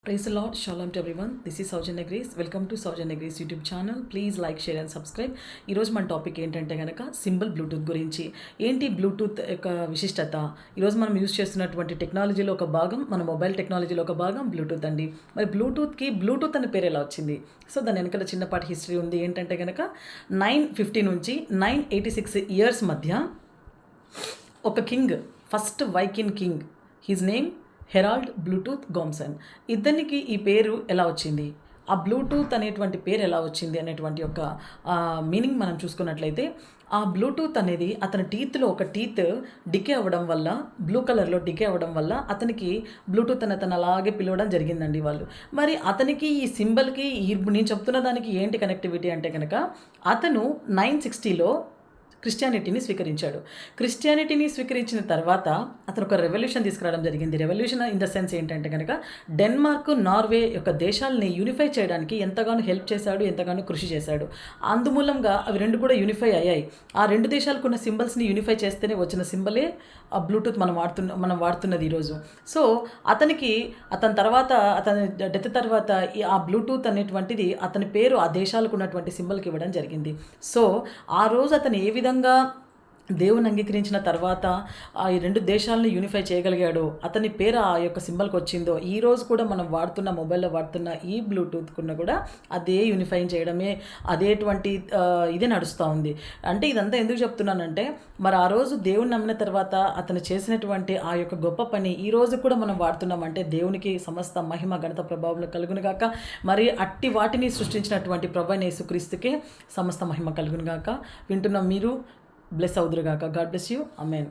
Praise the Lord, Shalom to everyone. This is Saujanya Grace. Welcome to Saujanya Grace YouTube channel. Please like, share and subscribe. ఈరోజు మన topic ఏంటంటే కనుక symbol Bluetooth గురించి. ఏంటి Bluetooth యొక్క విశిష్టత? ఈరోజు మనం యూజ్ చేస్తున్నటువంటి టెక్నాలజీలో ఒక భాగం, మన మొబైల్ టెక్నాలజీలో ఒక భాగం బ్లూటూత్ అండి. మరి బ్లూటూత్ అనే పేరు ఎలా వచ్చింది? సో దాని వెనకాల చిన్నపాటి హిస్టరీ ఉంది. ఏంటంటే కనుక 950 నుంచి 986 ఇయర్స్ మధ్య ఒక king, first Viking king, his name Harald Bluetooth Gormsson. ఇతనికి ఈ పేరు ఎలా వచ్చింది, ఆ బ్లూటూత్ అనేటువంటి పేరు ఎలా వచ్చింది అనేటువంటి ఒక మీనింగ్ మనం చూసుకున్నట్లయితే, ఆ బ్లూటూత్ అనేది అతని టీత్లో ఒక టీత్ డికే అవ్వడం వల్ల, బ్లూ కలర్లో డికే అవ్వడం వల్ల అతనికి బ్లూటూత్ అని అతను అలాగే పిలవడం జరిగిందండి వాళ్ళు. మరి అతనికి ఈ సింబల్కి నేను చెప్తున్న దానికి ఏంటి కనెక్టివిటీ అంటే కనుక, అతను 960లో క్రిస్టియానిటీని స్వీకరించిన తర్వాత అతను ఒక రెవల్యూషన్ తీసుకురావడం జరిగింది. రెవల్యూషన్ ఇన్ ద సెన్స్ ఏంటంటే కనుక, డెన్మార్క్, నార్వే యొక్క దేశాలని యూనిఫై చేయడానికి ఎంతగానో హెల్ప్ చేశాడు, ఎంతగానో కృషి చేశాడు. అందుమూలంగా అవి రెండు కూడా యూనిఫై అయ్యాయి. ఆ రెండు దేశాలకు ఉన్న సింబల్స్ని యూనిఫై చేస్తేనే వచ్చిన సింబలే ఆ బ్లూటూత్ మనం వాడుతున్నది ఈరోజు. సో అతని డెత్ తర్వాత ఆ బ్లూటూత్ అనేటువంటిది అతని పేరు ఆ దేశాలకు ఉన్నటువంటి సింబల్కి ఇవ్వడం జరిగింది. సో ఆ రోజు అతను ఏ విధంగా దేవుని అంగీకరించిన తర్వాత ఆ ఈ రెండు దేశాలను యూనిఫై చేయగలిగాడు, అతని పేరు ఆ యొక్క సింబల్కి వచ్చిందో, ఈ రోజు కూడా మనం మొబైల్లో వాడుతున్న ఈ బ్లూటూత్కున్న కూడా అదే యూనిఫై చేయడమే, అదేటువంటి ఇదే నడుస్తూ ఉంది. అంటే ఇదంతా ఎందుకు చెప్తున్నానంటే, మరి ఆ రోజు దేవుని నమ్మిన తర్వాత అతను చేసినటువంటి ఆ యొక్క గొప్ప పని ఈ రోజు కూడా మనం వాడుతున్నామంటే దేవునికి సమస్త మహిమ ఘనత ప్రభావం కలుగునుగాక. మరి అట్టి వాటిని సృష్టించినటువంటి ప్రభువైన యేసుక్రీస్తుకే సమస్త మహిమ కలుగునుగాక. వింటున్న మీరు బ్లెస్ అవుదురుగాక. God bless you. ఆమేన్.